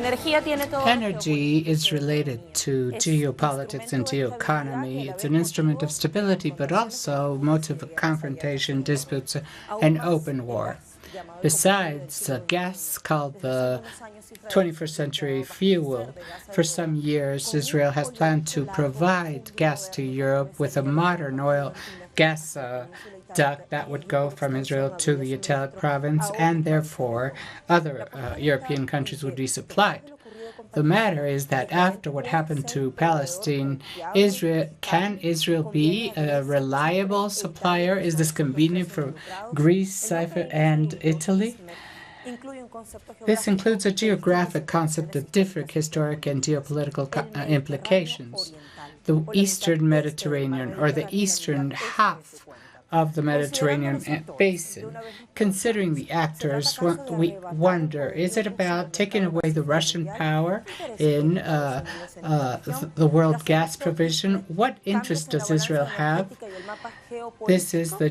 Energy is related to geopolitics and geoeconomy. It's an instrument of stability, but also motive of confrontation, disputes, and open war. Besides, gas, called the 21st century fuel, for some years Israel has planned to provide gas to Europe with a modern oil gas duct that would go from Israel to the Italic province, and therefore other European countries would be supplied. The matter is that after what happened to Palestine, can Israel be a reliable supplier? Is this convenient for Greece, Cyprus, and Italy? This includes a geographic concept of different historic and geopolitical implications. The Eastern Mediterranean, or the eastern half of the Mediterranean basin. Considering the actors, we wonder, is it about taking away the Russian power in the world gas provision? What interest does Israel have? This is the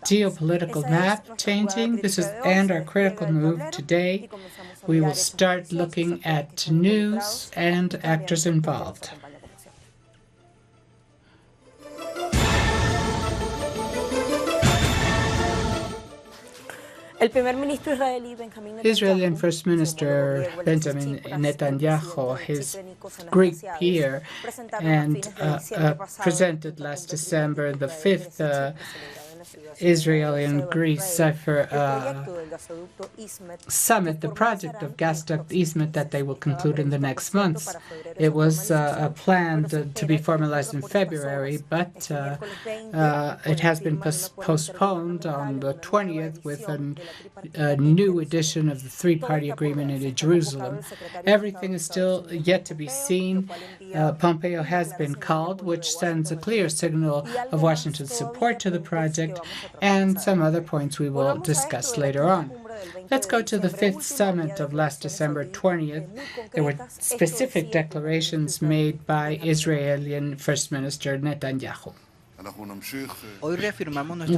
geopolitical map changing. And our critical move today. We will start looking at news and actors involved. Israeli First Minister Benjamin Netanyahu, his Greek peer, and presented last December the fifth Israel and Greece summit, the project of gas duct Eastmed that they will conclude in the next months. It was planned to be formalized in February, but it has been postponed on the 20th with a new edition of the three-party agreement in Jerusalem. Everything is still yet to be seen. Pompeo has been called, which sends a clear signal of Washington's support to the project, and some other points we will discuss later on. Let's go to the fifth summit of last December 20th. There were specific declarations made by Israeli First Minister Netanyahu.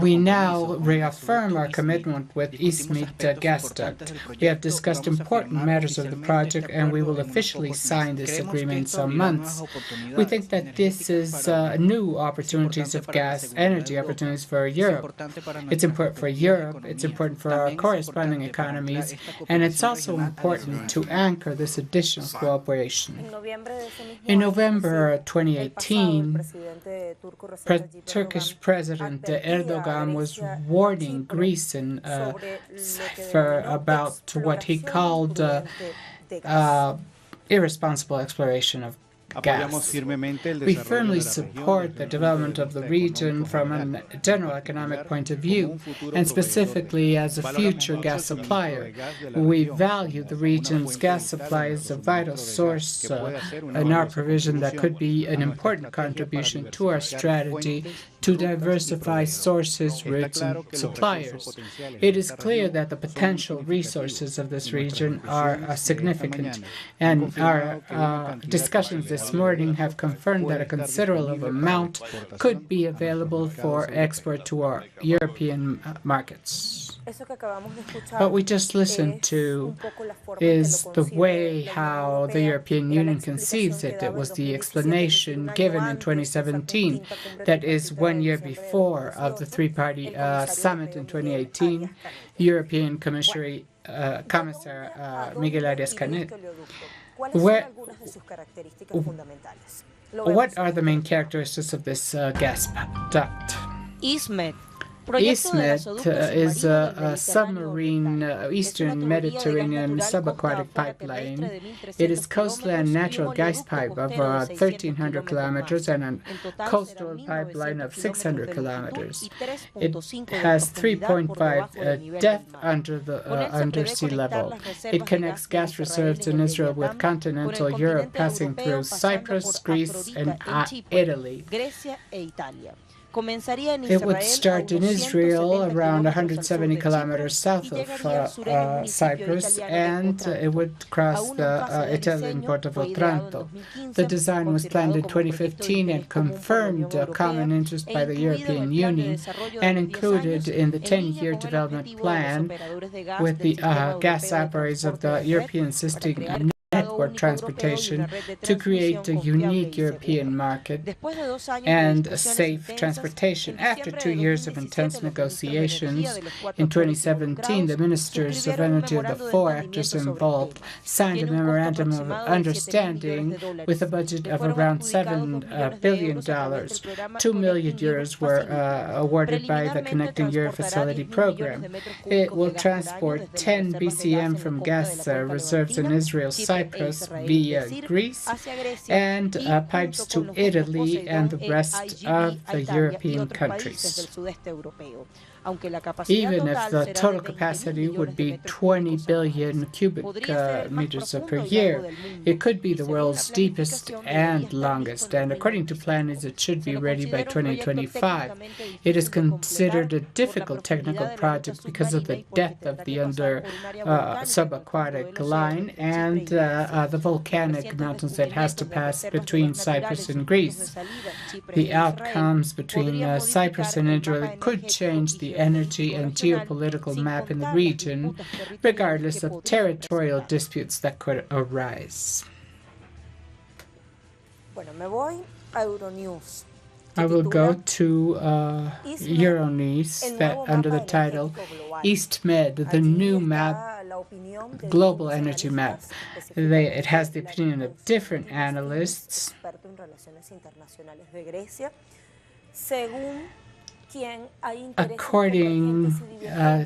We now reaffirm our commitment with Eastmed gas duct. We have discussed important matters of the project, and we will officially sign this agreement in some months. We think that this is new opportunities of gas, energy opportunities for Europe. It's important for Europe, it's important for our corresponding economies, and it's also important to anchor this additional cooperation. In November 2018, Turkish President Erdogan was warning Greece and Cyprus about what he called irresponsible exploration of gas. We firmly support the development of the region from a general economic point of view, and specifically as a future gas supplier. We value the region's gas supply as a vital source in our provision that could be an important contribution to our strategy to diversify sources, routes, and suppliers. It is clear that the potential resources of this region are significant, and our discussions this morning have confirmed that a considerable amount could be available for export to our European markets. What we just listened to is the way how the European Union conceives it. It was the explanation given in 2017, that is 1 year before of the three-party summit in 2018, European Commissar Miguel Arias-Canet. What are the main characteristics of this gas duct? Eastmed is a submarine Eastern Mediterranean subaquatic pipeline. It is coastland natural gas pipe of 1,300 kilometers and a coastal pipeline of 600 kilometers. It has 3.5 depth under sea level. It connects gas reserves in Israel with continental Europe, passing through Cyprus, Greece, and Italy. It would start in Israel around 170 kilometers south of Cyprus, and it would cross the Italian port of Otranto. The design was planned in 2015 and confirmed a common interest by the European Union and included in the 10-year development plan with the gas operators of the European system seaboard transportation to create a unique European market and a safe transportation. After 2 years of intense negotiations, in 2017, the ministers of energy of the four actors involved signed a memorandum of understanding with a budget of around $7 billion. 2 million euros were awarded by the Connecting Europe Facility program. It will transport 10 BCM from gas reserves in Israel, Cyprus via Greece, and pipes to Italy and the rest of the European countries. Even if the total capacity would be 20 billion cubic meters per year, it could be the world's deepest and longest, and according to planners, it should be ready by 2025. It is considered a difficult technical project because of the depth of the subaquatic line and the volcanic mountains that has to pass between Cyprus and Greece. The outcomes between Cyprus and Israel could change the energy and geopolitical map in the region, regardless of territorial disputes that could arise. I will go to Euronews under the title Eastmed, the new map, global energy map. It has the opinion of different analysts. According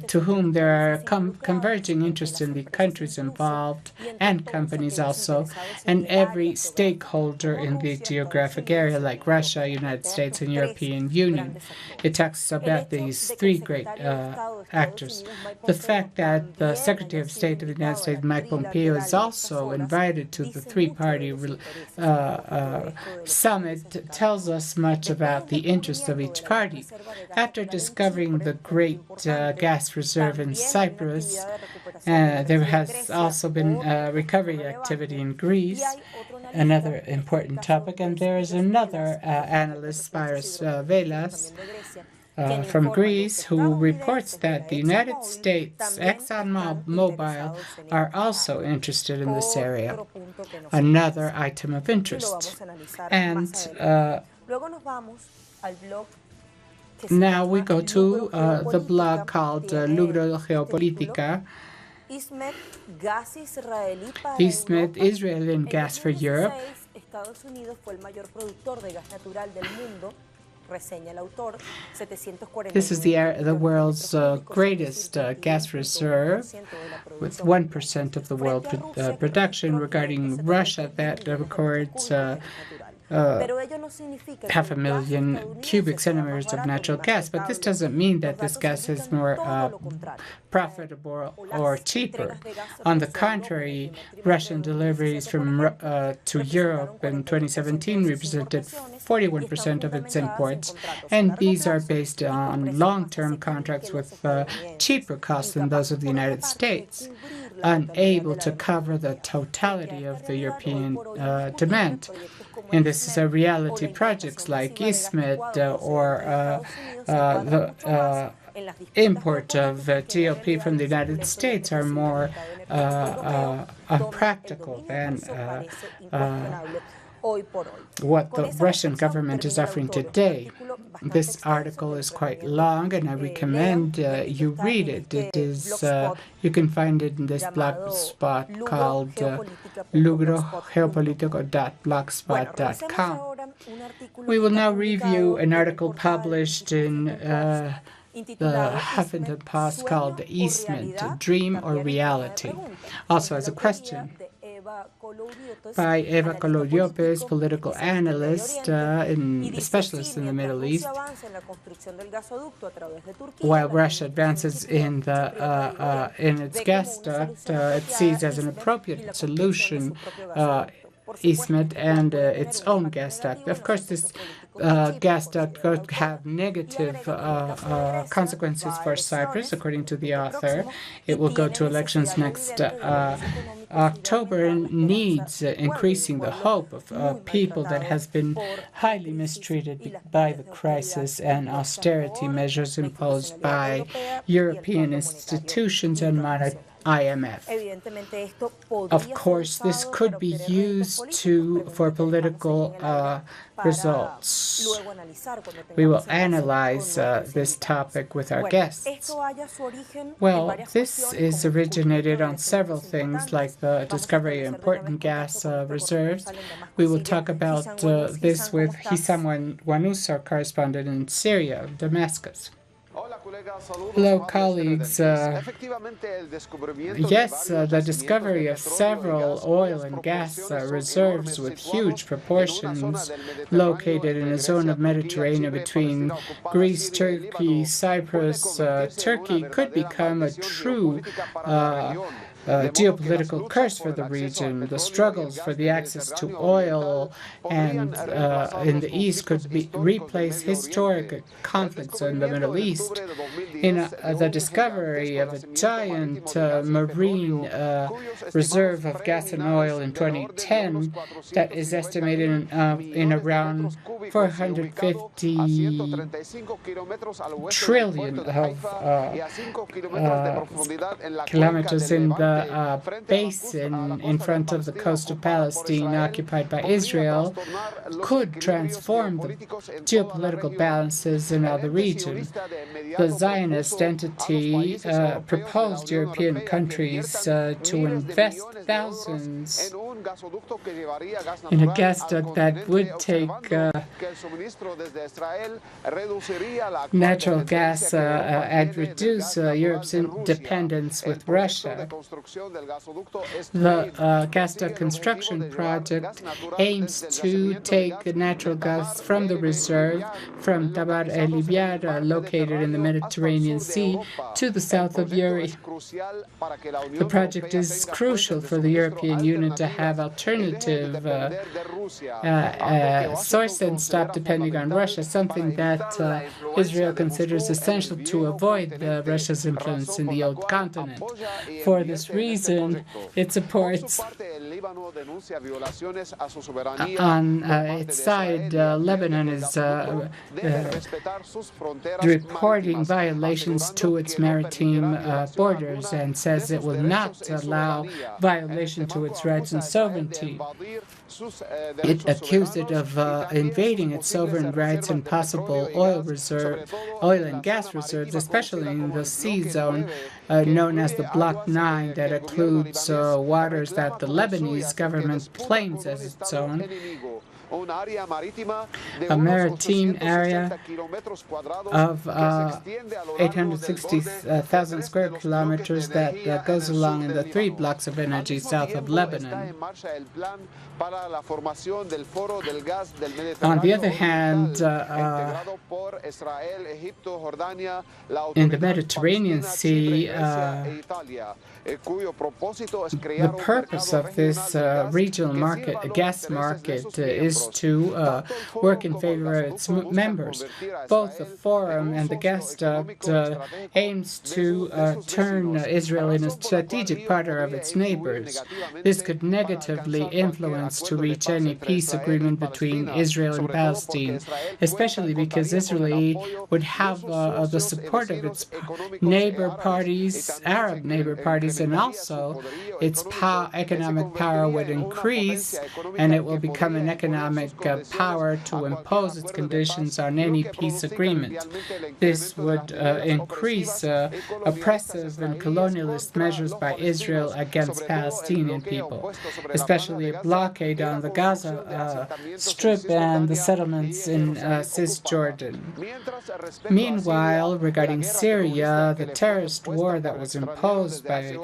to whom there are converging interests in the countries involved and companies also, and every stakeholder in the geographic area like Russia, United States, and European Union. It talks about these three great actors. The fact that the Secretary of State of the United States, Mike Pompeo, is also invited to the three-party summit tells us much about the interests of each party. After discovering the great gas reserve in Cyprus, there has also been recovery activity in Greece, another important topic. And there is another analyst, Spyros Velas, from Greece, who reports that the United States, ExxonMobil, are also interested in this area, another item of interest. And now we go to the blog called Geopolitical. Eastmed, Israeli gas for Europe. This is the world's greatest gas reserve, with 1% of the world production. Regarding Russia, that records 500,000 cubic centimeters of natural gas. But this doesn't mean that this gas is more profitable or cheaper. On the contrary, Russian deliveries from to Europe in 2017 represented 41% of its imports, and these are based on long-term contracts with cheaper costs than those of the United States, unable to cover the totality of the European demand. And this is a reality. Projects like Eastmed or the import of GOP from the United States are more unpractical than what the Russian government is offering today. This article is quite long, and I recommend you read it. It is you can find it in this blog spot called geopolitical.blogspot.com. We will now review an article published in the Huffington Post called "Eastmed, Dream or Reality?" Also as a question by Eva Color-Lopez, political analyst and specialist in the Middle East. While Russia advances in its gas duct, it sees as an appropriate solution Eastmed and its own gas duct. Of course, this gas duct could have negative consequences for Cyprus, according to the author. It will go to elections next October and needs increasing the hope of people that has been highly mistreated by the crisis and austerity measures imposed by European institutions and IMF. Of course, this could be used for political results. We will analyze this topic with our guests. Well, this is originated on several things, like the discovery of important gas reserves. We will talk about this with Hissam Wanous, our correspondent in Syria, Damascus. Hello, colleagues. Yes, the discovery of several oil and gas reserves with huge proportions located in a zone of Mediterranean between Greece, Turkey, Cyprus, Turkey could become a true geopolitical curse for the region. The struggles for the access to oil and in the East could replace historic conflicts in the Middle East. In the discovery of a giant marine reserve of gas and oil in 2010 that is estimated in around 450 trillion of kilometers in the basin in front of the coast of Palestine occupied by Israel could transform the geopolitical balances in the region. The Zionist entity proposed European countries to invest thousands in a gas duct that would take natural gas and reduce Europe's dependence with Russia. The gas duct construction project aims to take natural gas from the reserve from Tabar el Libyara, located in the Mediterranean Sea, to the south of Uri. The project is crucial for the European Union to have alternative source and stop depending on Russia, something that Israel considers essential to avoid Russia's influence in the old continent. For this reason, it supports on its side, Lebanon is reporting violations to its maritime borders and says it will not allow violation to its rights and sovereignty. It accused it of invading its sovereign rights and possible oil and gas reserves, especially in the sea zone known as the Block 9, that includes waters that the Lebanese government claims as its own. A maritime area of 860,000 square kilometers that goes along in the 3 blocks of energy south of Lebanon. On the other hand, in the Mediterranean Sea, the purpose of this regional market, gas market, is to work in favor of its members. Both the Forum and the gas duct aims to turn Israel into a strategic partner of its neighbors. This could negatively influence to reach any peace agreement between Israel and Palestine, especially because Israel would have the support of its neighbor parties, Arab neighbor parties, and also its economic power would increase, and it will become an economic power to impose its conditions on any peace agreement. This would increase oppressive and colonialist measures by Israel against Palestinian people, especially a blockade on the Gaza Strip and the settlements in Cisjordan. Meanwhile, regarding Syria, the terrorist war that was imposed by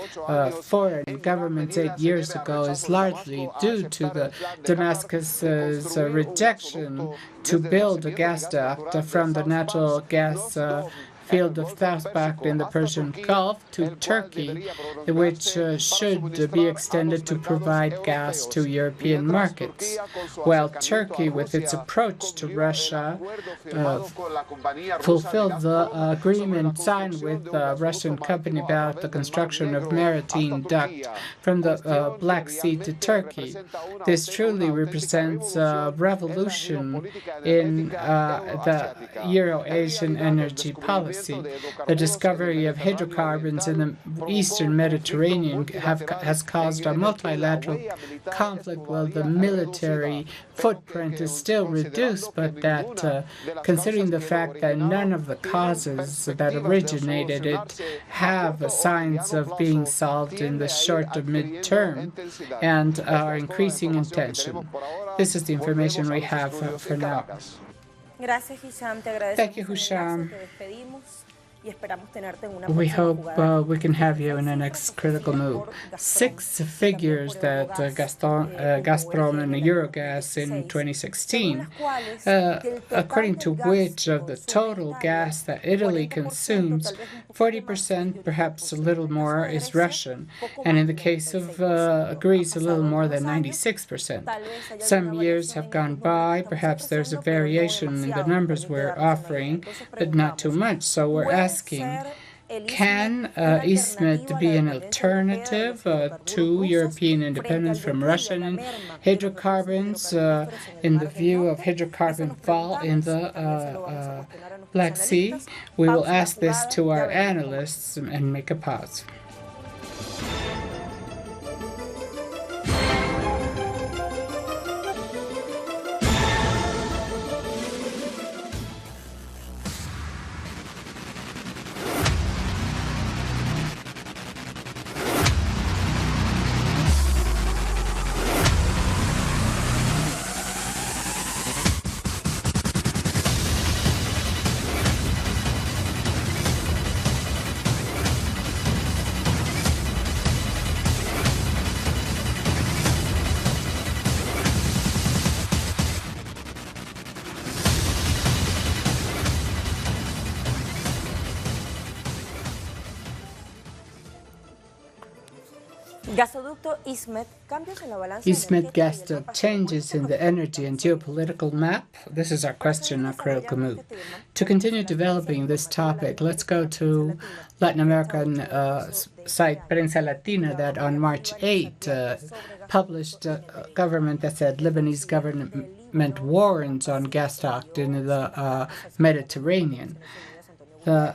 foreign governments 8 years ago is largely due to the Damascus's rejection to build a gas duct from the natural gas field of Thaspakt in the Persian Gulf to Turkey, which should be extended to provide gas to European markets. While Turkey, with its approach to Russia, fulfilled the agreement signed with the Russian company about the construction of maritime duct from the Black Sea to Turkey. This truly represents a revolution in the Euro-Asian energy policy. The discovery of hydrocarbons in the Eastern Mediterranean has caused a multilateral conflict while the military footprint is still reduced, but that considering the fact that none of the causes that originated it have signs of being solved in the short to mid-term and are increasing in tension. This is the information we have for now. Thank you, Husham. We hope we can have you in the next critical move. 6 figures that Gazprom and Eurogas in 2016, according to which of the total gas that Italy consumes, 40%, perhaps a little more, is Russian, and in the case of Greece, a little more than 96%. Some years have gone by, perhaps there's a variation in the numbers we're offering, but not too much, so we're asking, can Eastmed be an alternative to European independence from Russian hydrocarbons in the view of hydrocarbon fall in the Black Sea? We will ask this to our analysts and make a pause. Eastmed gasoduct changes in the energy and geopolitical map. This is our question, our critical move. To continue developing this topic, let's go to Latin American site Prensa Latina that on March 8 published a government that said Lebanese government warns on gasoduct in the Mediterranean. The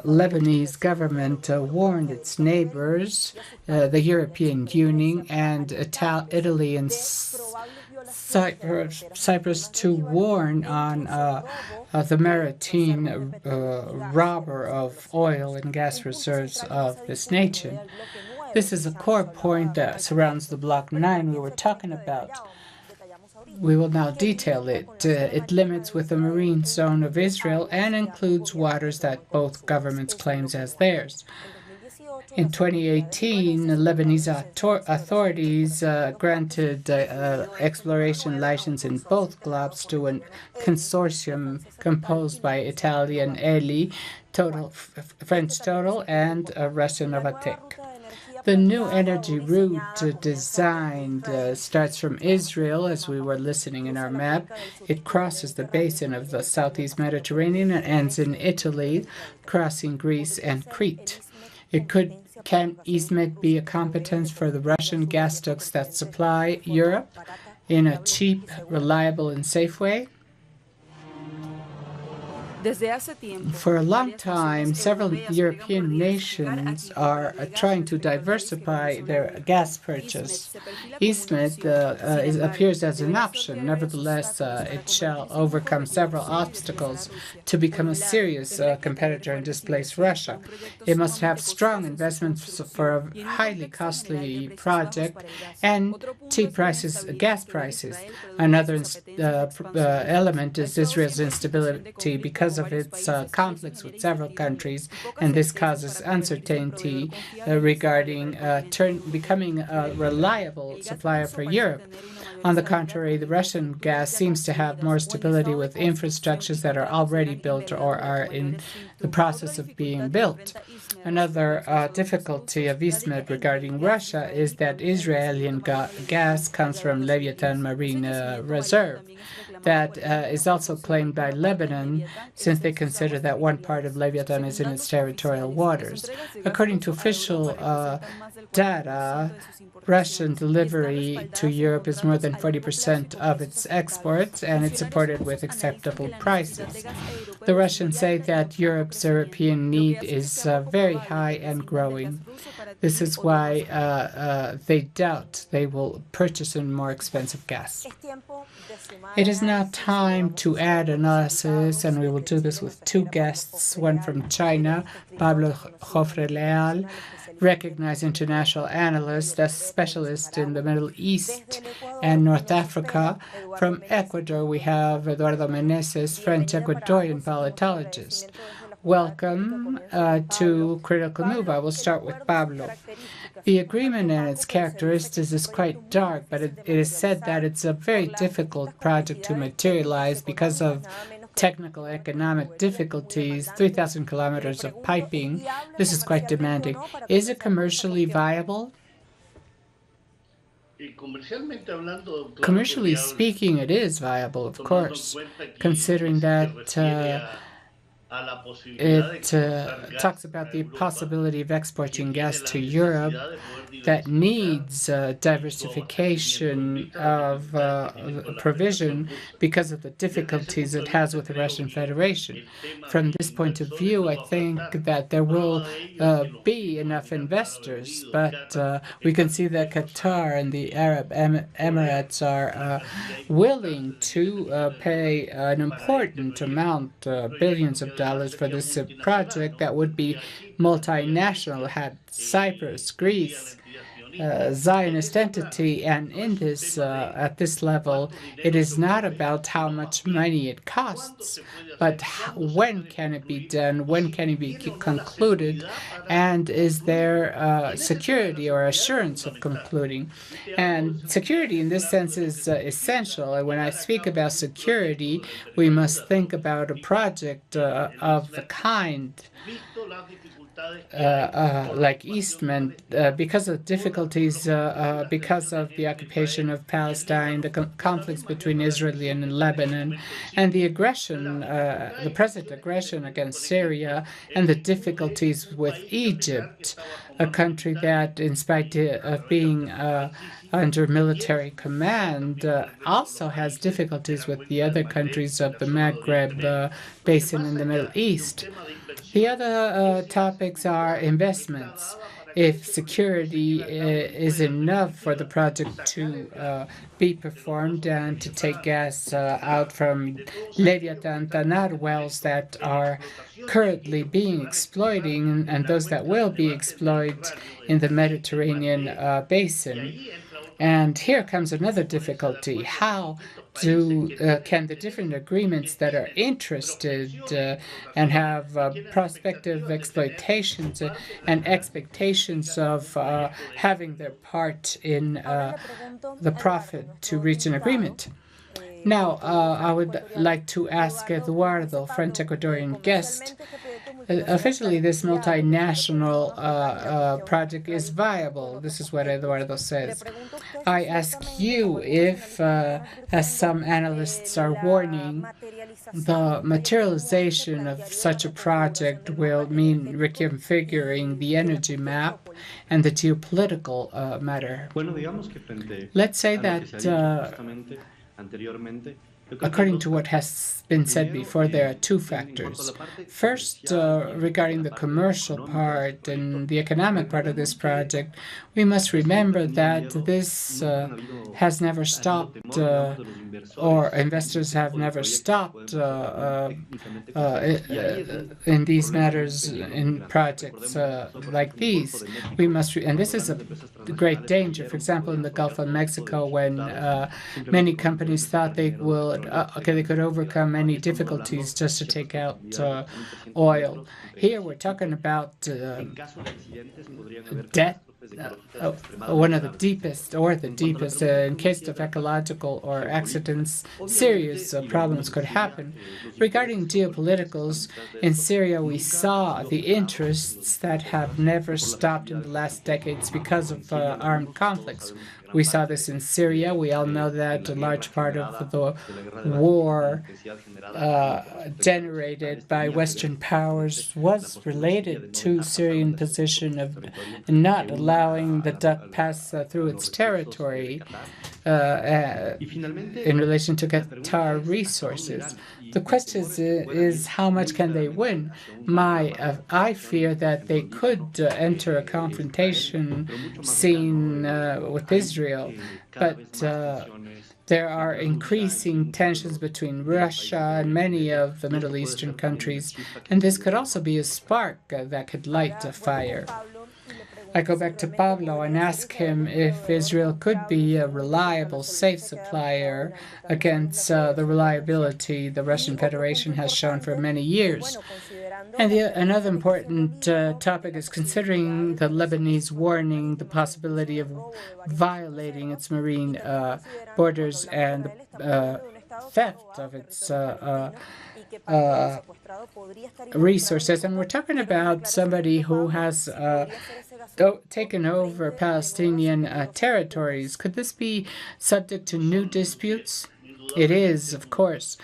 Lebanese government warned its neighbors, the European Union, and Italy and Cyprus to warn on the maritime robber of oil and gas reserves of this nation. This is a core point that surrounds the Block 9 we were talking about. We will now detail it. It limits with the marine zone of Israel and includes waters that both governments claim as theirs. In 2018, Lebanese authorities granted exploration license in both blocks to a consortium composed by Italian Eni, French Total, and Russian Novatek. The new energy route designed starts from Israel, as we were listening in our map. It crosses the basin of the southeast Mediterranean and ends in Italy, crossing Greece and Crete. Can Eastmed be a competence for the Russian gasoducts that supply Europe in a cheap, reliable, and safe way? For a long time, several European nations are trying to diversify their gas purchase. Eastmed appears as an option. Nevertheless, it shall overcome several obstacles to become a serious competitor and displace Russia. It must have strong investments for a highly costly project and cheap prices, gas prices. Another element is Israel's instability because of its conflicts with several countries, and this causes uncertainty regarding becoming a reliable supplier for Europe. On the contrary, the Russian gas seems to have more stability with infrastructures that are already built or are in the process of being built. Another difficulty of Eastmed regarding Russia is that Israeli gas comes from Leviathan Marine Reserve. That is also claimed by Lebanon, since they consider that one part of Leviathan is in its territorial waters. According to official data, Russian delivery to Europe is more than 40% of its exports, and it's supported with acceptable prices. The Russians say that Europe's European need is very high and growing. This is why they doubt they will purchase a more expensive gas. It is now time to add analysis, and we will do this with two guests, one from China, Pablo Jofre Leal, recognized international analyst, a specialist in the Middle East and North Africa. From Ecuador, we have Eduardo Meneses, French Ecuadorian politologist. Welcome to Critical Move. I will start with Pablo. The agreement and its characteristics is quite dark, but it is said that it's a very difficult project to materialize because of technical economic difficulties, 3,000 kilometers of piping. This is quite demanding. Is it commercially viable? Commercially speaking, it is viable, of course, considering that it talks about the possibility of exporting gas to Europe that needs diversification of provision because of the difficulties it has with the Russian Federation. From this point of view, I think that there will be enough investors, but we can see that Qatar and the Arab Emirates are willing to pay an important amount, billions of dollars, for this project that would be multinational, had Cyprus, Greece, Zionist entity, and in this at this level, it is not about how much money it costs, but when can it be done, when can it be concluded, and is there security or assurance of concluding. And security in this sense is essential. And when I speak about security, we must think about a project of the kind like Eastmed, because of difficulties, because of the occupation of Palestine, the conflicts between Israel and Lebanon, and the aggression, the present aggression against Syria, and the difficulties with Egypt, a country that, in spite of being under military command, also has difficulties with the other countries of the Maghreb basin in the Middle East. The other topics are investments. If security is enough for the project to be performed and to take gas out from Leviathan Tanar wells that are currently being exploited and those that will be exploited in the Mediterranean basin. And here comes another difficulty. How can the different agreements that are interested and have prospective exploitations and expectations of having their part in the profit to reach an agreement? Now, I would like to ask Eduardo, French Ecuadorian guest. Officially, this multinational project is viable. This is what Eduardo says. I ask you if, as some analysts are warning, the materialization of such a project will mean reconfiguring the energy map and the geopolitical matter. Let's say that according to what has been said before, there are two factors. First, regarding the commercial part and the economic part of this project, we must remember that this has never stopped, or investors have never stopped in these matters, in projects like these. We must, and this is a great danger. For example, in the Gulf of Mexico, when many companies thought they could overcome any difficulties just to take out oil. Here we're talking about debt one of the deepest, or the deepest, in case of ecological or accidents, serious problems could happen. Regarding geopoliticals, in Syria we saw the interests that have never stopped in the last decades because of armed conflicts. We saw this in Syria. We all know that a large part of the war generated by Western powers was related to Syrian position of not allowing the duck pass through its territory in relation to Qatar resources. The question is how much can they win? I fear that they could enter a confrontation scene with Israel, but there are increasing tensions between Russia and many of the Middle Eastern countries, and this could also be a spark that could light a fire. I go back to Pablo and ask him if Israel could be a reliable, safe supplier against the reliability the Russian Federation has shown for many years. And another important topic is considering the Lebanese warning the possibility of violating its marine borders and the theft of its resources. And we're talking about somebody who has taken over Palestinian territories. Could this be subject to new disputes? It is, of course.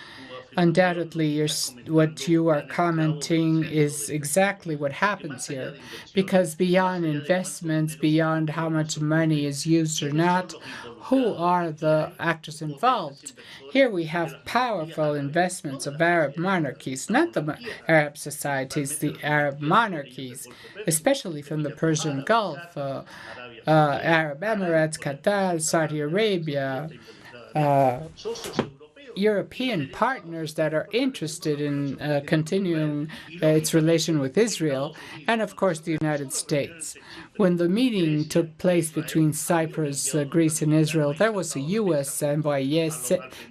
Undoubtedly, what you are commenting is exactly what happens here, because beyond investments, beyond how much money is used or not, who are the actors involved? Here we have powerful investments of Arab monarchies, not the Arab societies, the Arab monarchies, especially from the Persian Gulf, Arab Emirates, Qatar, Saudi Arabia, European partners that are interested in continuing its relation with Israel, and of course the United States. When the meeting took place between Cyprus, Greece, and Israel, there was a U.S. envoy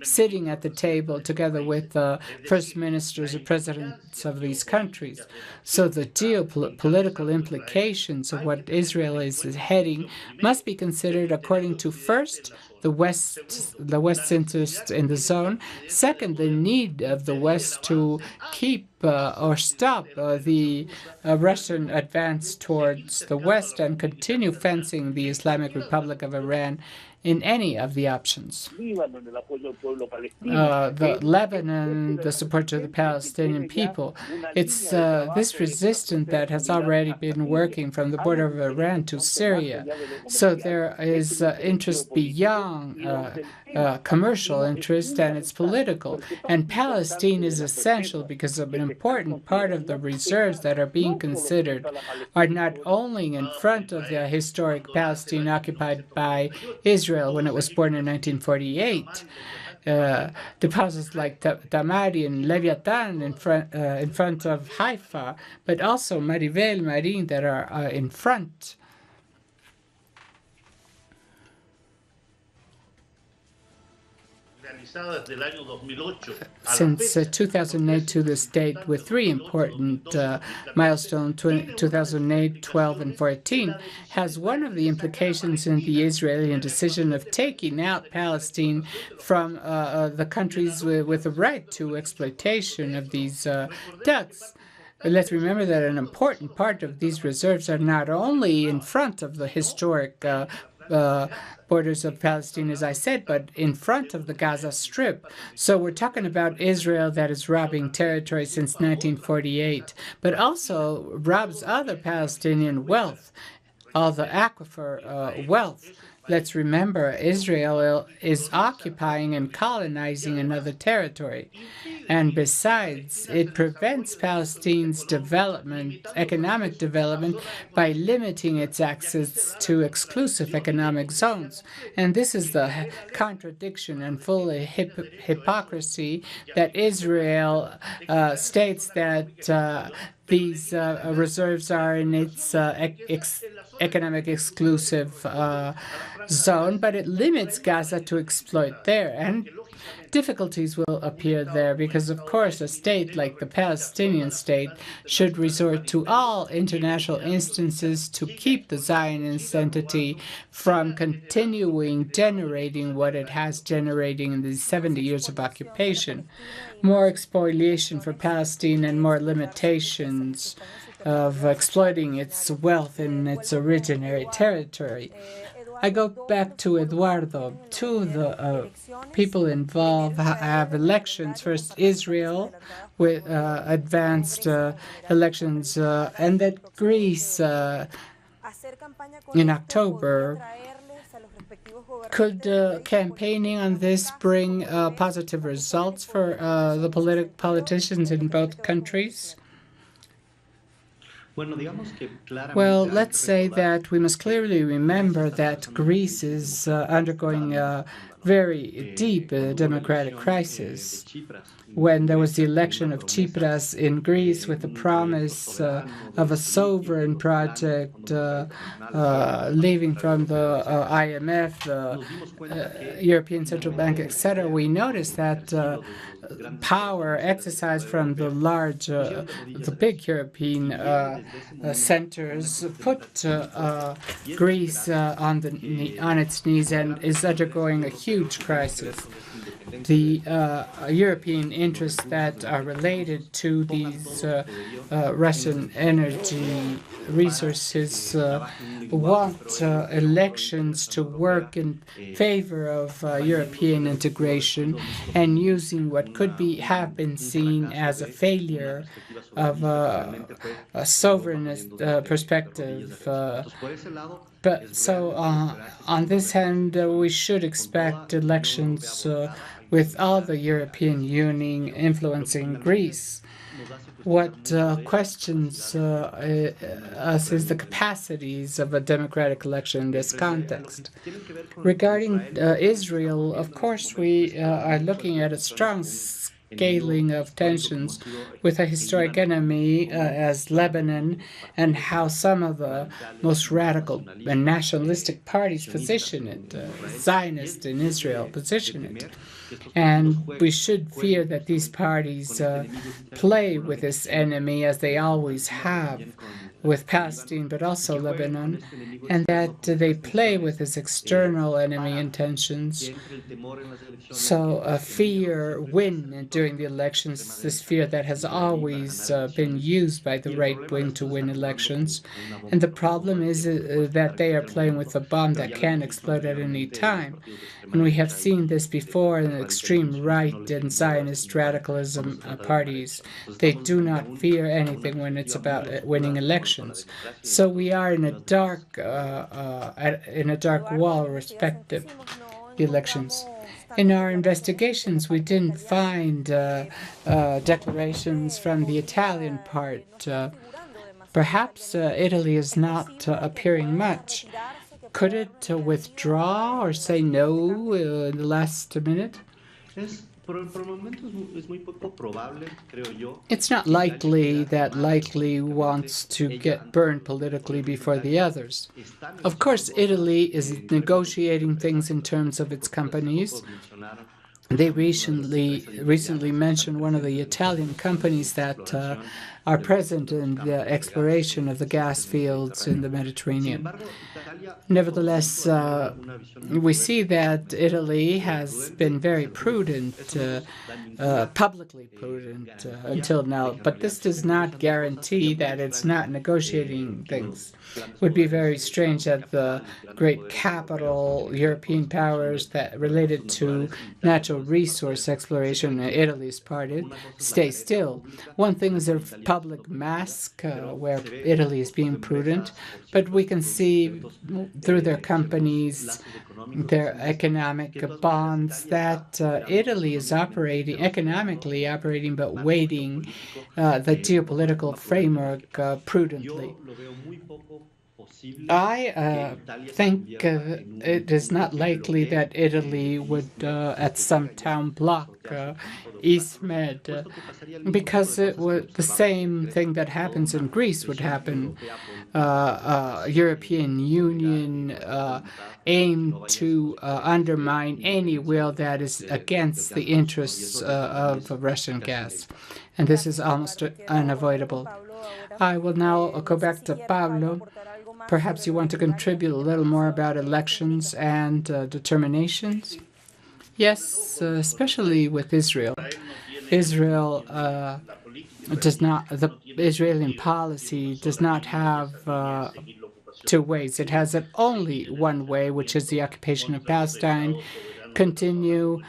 sitting at the table together with the first ministers and presidents of these countries. So the geopolitical implications of what Israel is heading must be considered according to, first, the West's interest in the zone. Second, the need of the West to keep or stop the Russian advance towards the West and continue fencing the Islamic Republic of Iran in any of the options. The Lebanon, the support to the Palestinian people, it's this resistance that has already been working from the border of Iran to Syria. So there is interest beyond commercial interest, and it's political. And Palestine is essential because of an important part of the reserves that are being considered are not only in front of the historic Palestine occupied by Israel when it was born in 1948. Deposits like Tamari and Leviathan in front of Haifa, but also Marivel, Marine that are in front. Since 2008 to this date, with three important milestones, 2008, 12, and 14, has one of the implications in the Israeli decision of taking out Palestine from the countries with the right to exploitation of these ducks. Let's remember that an important part of these reserves are not only in front of the historic borders of Palestine, as I said, but in front of the Gaza Strip. So we're talking about Israel that is robbing territory since 1948, but also robs other Palestinian wealth, all the aquifer wealth. Let's remember, Israel is occupying and colonizing another territory. And besides, it prevents Palestine's development, economic development, by limiting its access to exclusive economic zones. And this is the contradiction and full hypocrisy that Israel states that these reserves are in its economic exclusive zone, but it limits Gaza to exploit there. And Difficulties will appear there because, of course, a state like the Palestinian state should resort to all international instances to keep the Zionist entity from continuing generating what it has generating in these 70 years of occupation. More spoliation for Palestine and more limitations of exploiting its wealth in its originary territory. I go back to Eduardo. Two of the people involved have elections. First, Israel with advanced elections, and then Greece in October. Could campaigning on this bring positive results for the politicians in both countries? Well, let's say that we must clearly remember that Greece is undergoing a very deep democratic crisis. When there was the election of Tsipras in Greece with the promise of a sovereign project leaving from the IMF, the European Central Bank, etc., we noticed that power exercised from the the big European centers put Greece on its knees and is undergoing a huge crisis. The European interests that are related to these Russian energy resources want elections to work in favor of European integration and using what could have been seen as a failure of a sovereignist perspective. So on this hand, we should expect elections with all the European Union influencing Greece. What questions us is the capacities of a democratic election in this context. Regarding Israel, of course, we are looking at a strong scaling of tensions with a historic enemy as Lebanon, and how some of the most radical and nationalistic parties position it, Zionist in Israel position it. And we should fear that these parties play with this enemy, as they always have with Palestine, but also Lebanon, and that they play with his external enemy intentions. So fear win during the elections, this fear that has always been used by the right wing to win elections. And the problem is that they are playing with a bomb that can explode at any time. And we have seen this before in the extreme right and Zionist radicalism parties. They do not fear anything when it's about winning elections. So we are in a dark wall respective the elections. In our investigations, we didn't find declarations from the Italian part. Perhaps Italy is not appearing much. Could it withdraw or say no in the last minute? It's not likely that Likely wants to get burned politically before the others. Of course, Italy is negotiating things in terms of its companies. They recently mentioned one of the Italian companies that are present in the exploration of the gas fields in the Mediterranean. Nevertheless, we see that Italy has been very prudent, publicly prudent until now, but this does not guarantee that it's not negotiating things. It would be very strange that the great capital European powers that related to natural resource exploration in Italy's part stay still. One thing is a public mask where Italy is being prudent, but we can see through their companies, their economic bonds, that Italy is economically operating, but weighting the geopolitical framework prudently. I think it is not likely that Italy would, at some town block, Eastmed, because it would, the same thing that happens in Greece would happen. European Union aim to undermine any will that is against the interests of Russian gas. And this is almost unavoidable. I will now go back to Pablo. Perhaps you want to contribute a little more about elections and determinations? Yes, especially with Israel. Israel does not, the Israeli policy does not have two ways. It has it only one way, which is the occupation of Palestine, continue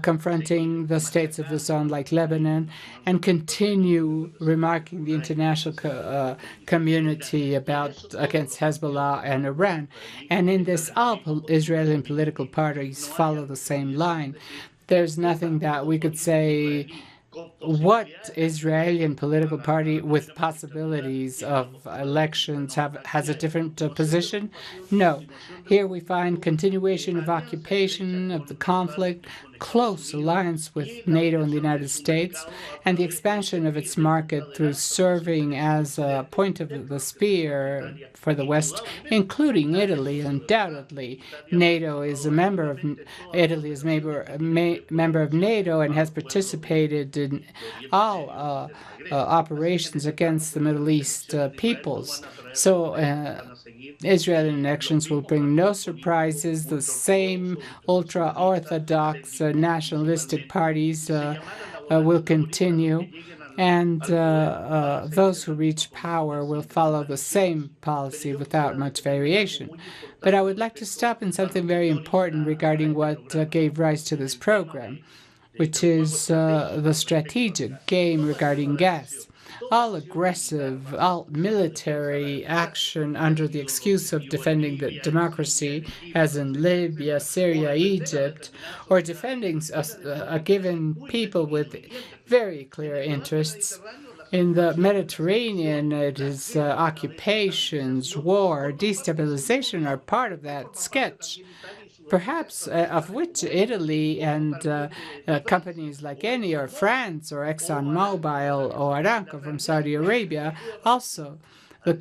confronting the states of the zone like Lebanon, and continue remarking the international community against Hezbollah and Iran. And in this, all Israeli political parties follow the same line. There's nothing that we could say what Israeli political party with possibilities of elections has a different position? No. Here we find continuation of occupation of the conflict, close alliance with NATO and the United States, and the expansion of its market through serving as a point of the spear for the West, including Italy, undoubtedly. NATO is a member of Italy is member of NATO and has participated in all operations against the Middle East peoples. So Israeli elections will bring no surprises. The same ultra-Orthodox nationalistic parties will continue, and those who reach power will follow the same policy without much variation. But I would like to stop in something very important regarding what gave rise to this program, which is the strategic game regarding gas. All aggressive, all military action under the excuse of defending the democracy, as in Libya, Syria, Egypt, or defending a given people with very clear interests. In the Mediterranean, it is occupations, war, destabilization are part of that sketch. Perhaps of which Italy and companies like Eni or France or ExxonMobil or Aramco from Saudi Arabia also. The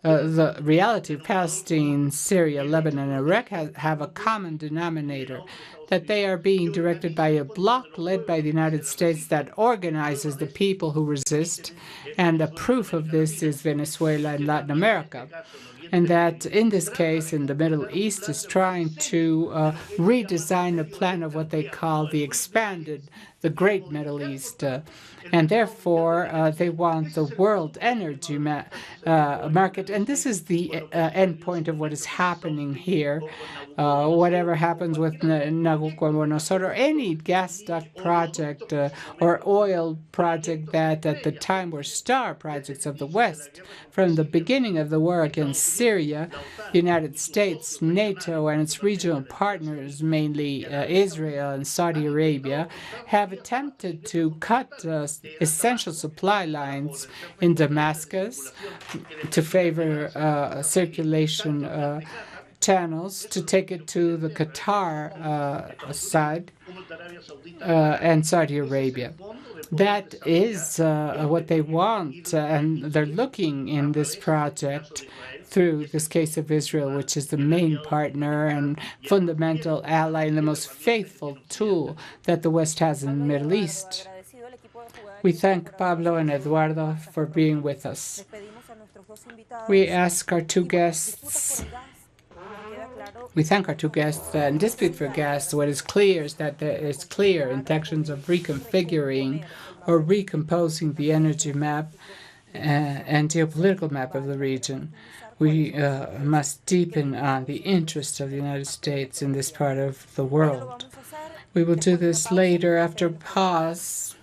the reality of Palestine, Syria, Lebanon, and Iraq have a common denominator, that they are being directed by a bloc led by the United States that organizes the people who resist, and a proof of this is Venezuela and Latin America. And that in this case, in the Middle East, is trying to redesign a plan of what they call the expanded, the Great Middle East. And therefore, they want the world energy market. And this is the end point of what is happening here. Whatever happens with Nabucco and Buenos or any gas duct project or oil project that at the time were star projects of the West. From the beginning of the war against Syria, the United States, NATO, and its regional partners, mainly Israel and Saudi Arabia, have attempted to cut essential supply lines in Damascus to favor circulation channels, to take it to the Qatar side and Saudi Arabia. That is what they want, and they're looking in this project through this case of Israel, which is the main partner and fundamental ally and the most faithful tool that the West has in the Middle East. We thank Pablo and Eduardo for being with us. We ask our two guests. We thank our two guests and dispute for gas. What is clear is that there is clear intentions of reconfiguring or recomposing the energy map and geopolitical map of the region. We must deepen on the interest of the United States in this part of the world. We will do this later after a pause.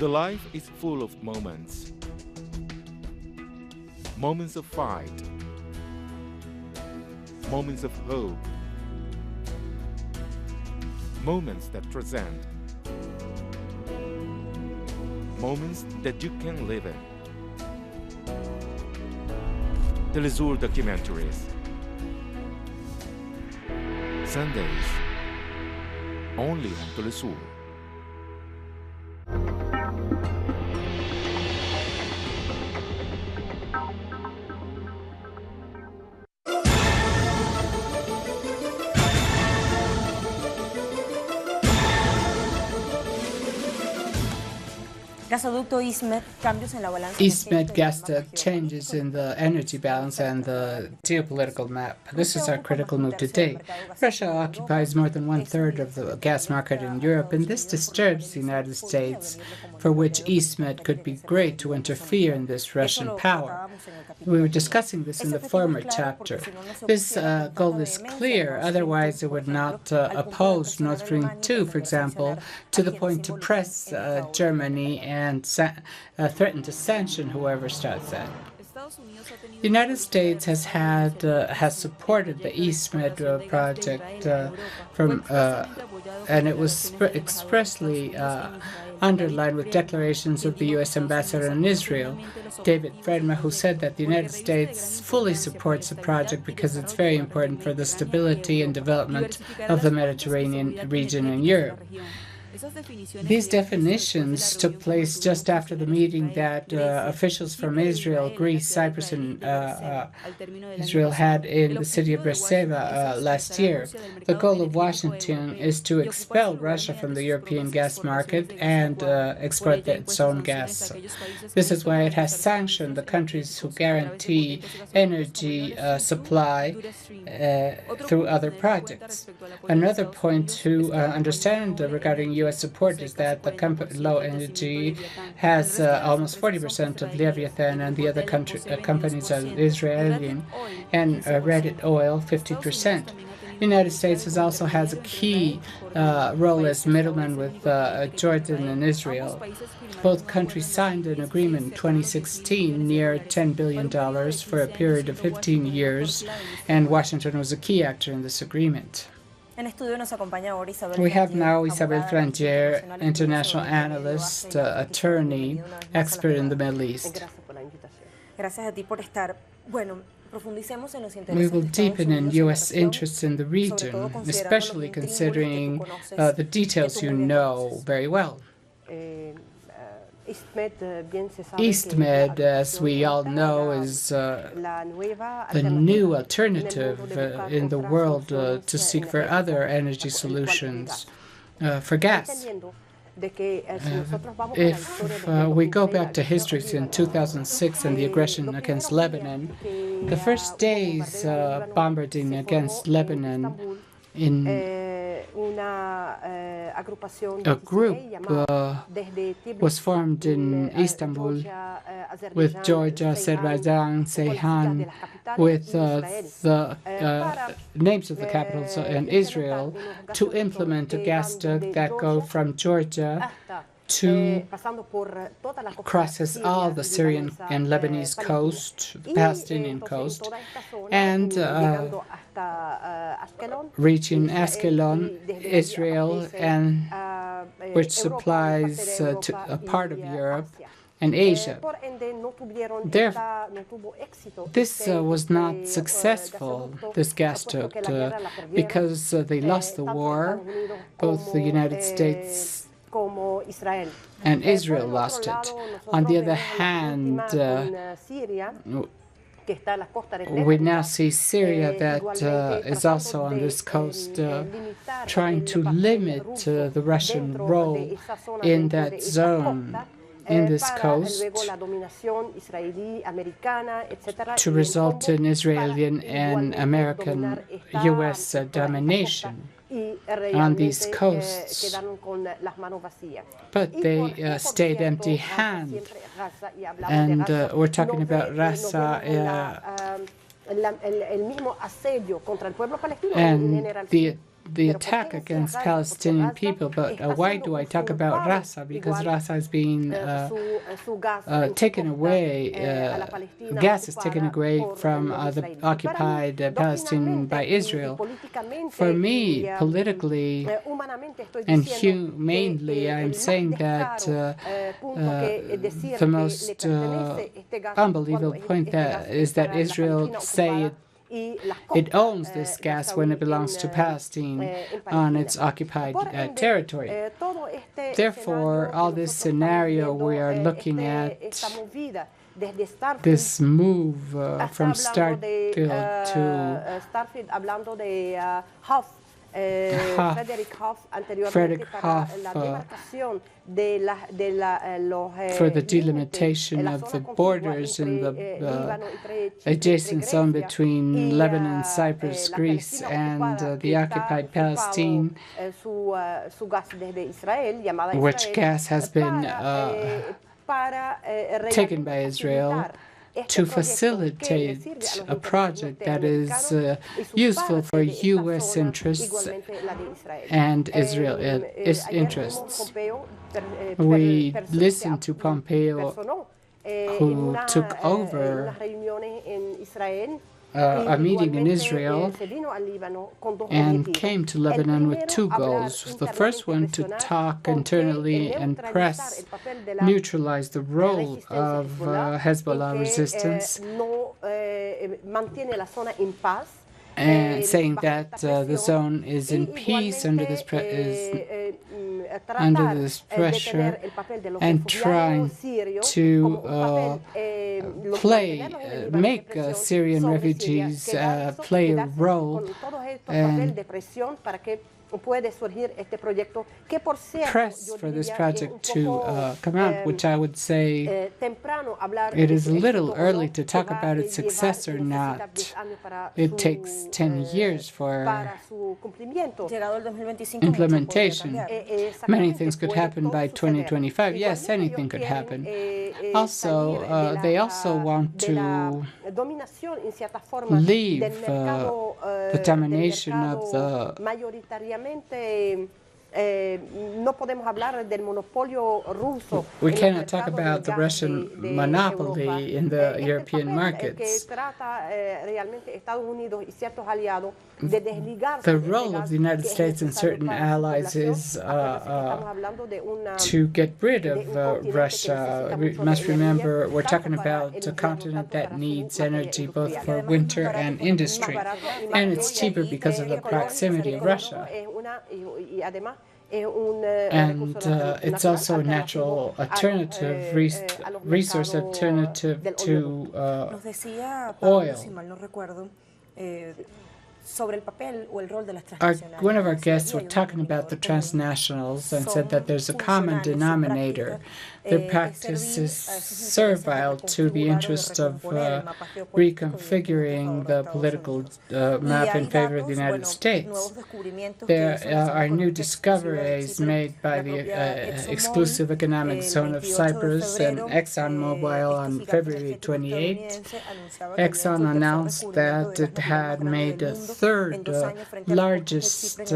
The life is full of moments. Moments of fight. Moments of hope. Moments that transcend. Moments that you can live in. Telesur documentaries. Sundays. Only on Telesur. Eastmed gas duct changes in the energy balance and the geopolitical map. This is our critical move today. Russia occupies more than one-third of the gas market in Europe, and this disturbs the United States, for which Eastmed could be great to interfere in this Russian power. We were discussing this in the former chapter. This goal is clear, otherwise it would not oppose Nord Stream 2, for example, to the point to press Germany and threaten to sanction whoever starts that. The United States has supported the Eastmed project and it was expressly underlined with declarations of the U.S. ambassador in Israel, David Friedman, who said that the United States fully supports the project because it's very important for the stability and development of the Mediterranean region in Europe. These definitions took place just after the meeting that officials from Israel, Greece, Cyprus, and Israel had in the city of Beersheba last year. The goal of Washington is to expel Russia from the European gas market and export its own gas. This is why it has sanctioned the countries who guarantee energy supply through other projects. Another point to understand regarding U.S. support is that the low energy has almost 40% of Leviathan, and the other companies are Israeli, and Reddit oil 50%. The United States also has a key role as middleman with Jordan and Israel. Both countries signed an agreement in 2016 near $10 billion for a period of 15 years, and Washington was a key actor in this agreement. We have now Isabel Frangier, international analyst, attorney, expert in the Middle East. We will deepen in U.S. interests in the region, especially considering the details you know very well. Eastmed, as we all know, is the new alternative in the world to seek for other energy solutions for gas. If we go back to history in 2006 and the aggression against Lebanon, the first days bombarding against Lebanon in a group was formed in Istanbul with Georgia, Azerbaijan, Ceyhan, with the names of the capitals in Israel, to implement a gas duct that goes from Georgia to crosses all the Syrian and Lebanese coast, the Palestinian coast, and reaching Ashkelon, Israel, and which supplies to a part of Europe and Asia. This was not successful, this gas duct, because they lost the war. Both the United States and Israel lost it. On the other hand, we now see Syria that is also on this coast, trying to limit the Russian role in that zone, in this coast, to result in Israeli and American U.S. domination on these coasts. But they stayed empty-handed. And we're talking about Rafah and the attack against Palestinian people, but why do I talk about Rafah? Because Rafah is being taken away, gas is taken away from the occupied Palestine by Israel. For me, politically and humanely, I'm saying that the most unbelievable point is that Israel say it owns this gas when it belongs to Palestine on its occupied territory. Therefore, all this scenario we are looking at, this move from Starfield to Frederick Hoff for the delimitation of the borders in the adjacent zone between Lebanon, Cyprus, Greece, and the occupied Palestine, which gas has been taken by Israel, to facilitate a project that is useful for U.S. interests and Israel interests. We listened to Pompeo, who took over a meeting in Israel and came to Lebanon with two goals. The first one, to talk internally and press, neutralize the role of Hezbollah resistance, and saying that the zone is in peace under this pressure, and trying to make Syrian refugees play a role and press for this project to come out, which I would say it is a little early to talk about its success or not. It takes 10 years for implementation. Many things could happen by 2025. Yes, anything could happen. Also, they also want to leave the domination of the we cannot talk about the Russian monopoly in the European markets. The role of the United States and certain allies is to get rid of Russia. We must remember we're talking about a continent that needs energy both for winter and industry, and it's cheaper because of the proximity of Russia. And it's also a natural alternative, resource alternative to oil. One of our guests were talking about the transnationals and said that there's a common denominator. Their practice is servile to the interest of reconfiguring the political map in favor of the United States. There are new discoveries made by the exclusive economic zone of Cyprus and ExxonMobil on February 28. Exxon announced that it had made a third largest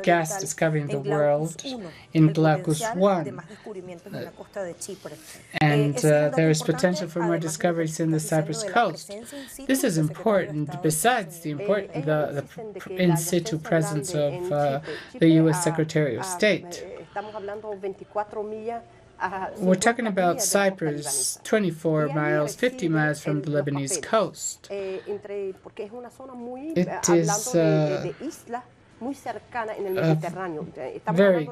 gas discovery in the world in Glaucus 1. And there is potential for more discoveries in the Cyprus coast. This is important, besides the in situ presence of the U.S. Secretary of State. We're talking about Cyprus, 24 miles, 50 miles from the Lebanese coast. It is a very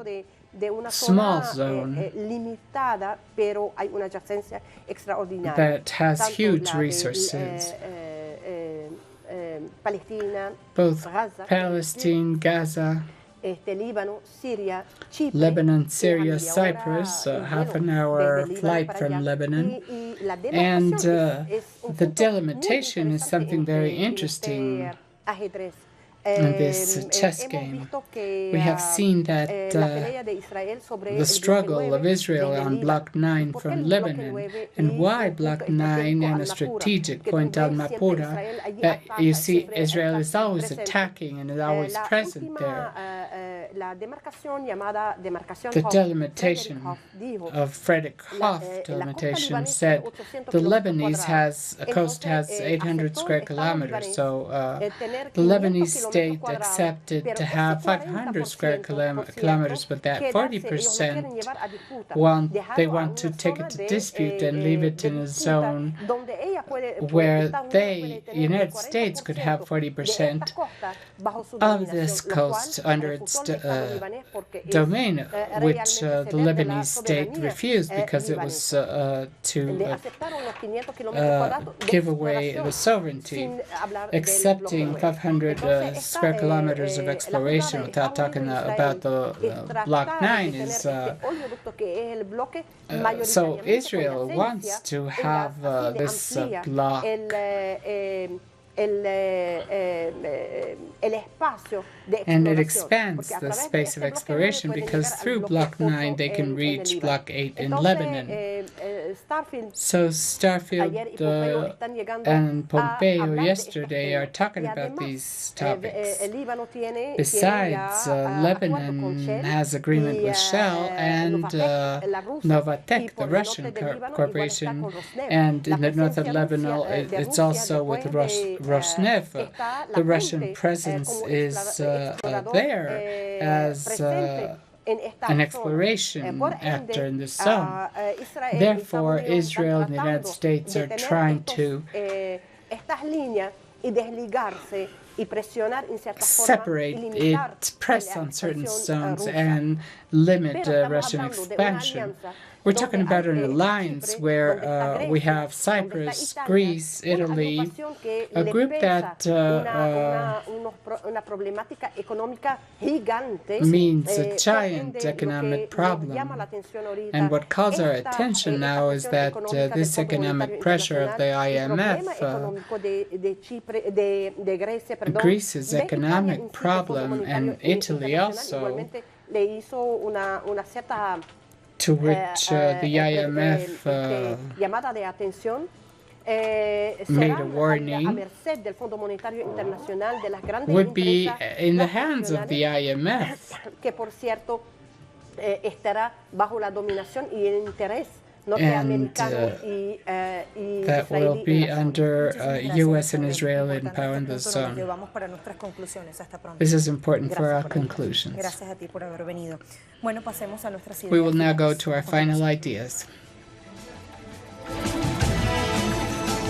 small zone that has huge resources. Both Palestine, Gaza, Lebanon, Syria, Cyprus, half an hour flight from Lebanon. And the delimitation is something very interesting. in this chess game. We have seen that the struggle of Israel on Block 9 from Lebanon, and why Block 9 and a strategic point Al Mapura, you see Israel is always attacking and is always present there. The delimitation of Frederick Hoff delimitation said the Lebanese coast has 800 square kilometers, so the Lebanese state accepted to have 500 square kilometers, but that 40% they want to take it to dispute and leave it in a zone where the United States could have 40% of this coast under its domain, which the Lebanese state refused because it was to give away the sovereignty. Accepting 500 square kilometers of exploration without talking about the Block 9 is so Israel wants to have this block and it expands the space of exploration because through Block 9 they can reach Block 8 in Lebanon. So Starfield and Pompeo yesterday are talking about these topics. Besides, Lebanon has agreement with Shell and Novatek, the Russian corporation, and in the north of Lebanon it's also with Rosneft. The Russian presence is there as an exploration actor in the zone. Therefore, Israel and the United States are trying to separate it, press on certain zones, and limit Russian expansion. We're talking about an alliance where we have Cyprus, Greece, Italy, a group that means a giant economic problem. And what calls our attention now is that this economic pressure of the IMF, Greece's economic problem, and Italy also, to which the IMF made a warning, would be in the hands of the IMF. And that will be under U.S. and Israel in power in the zone. This is important for our conclusions. We will now go to our final ideas.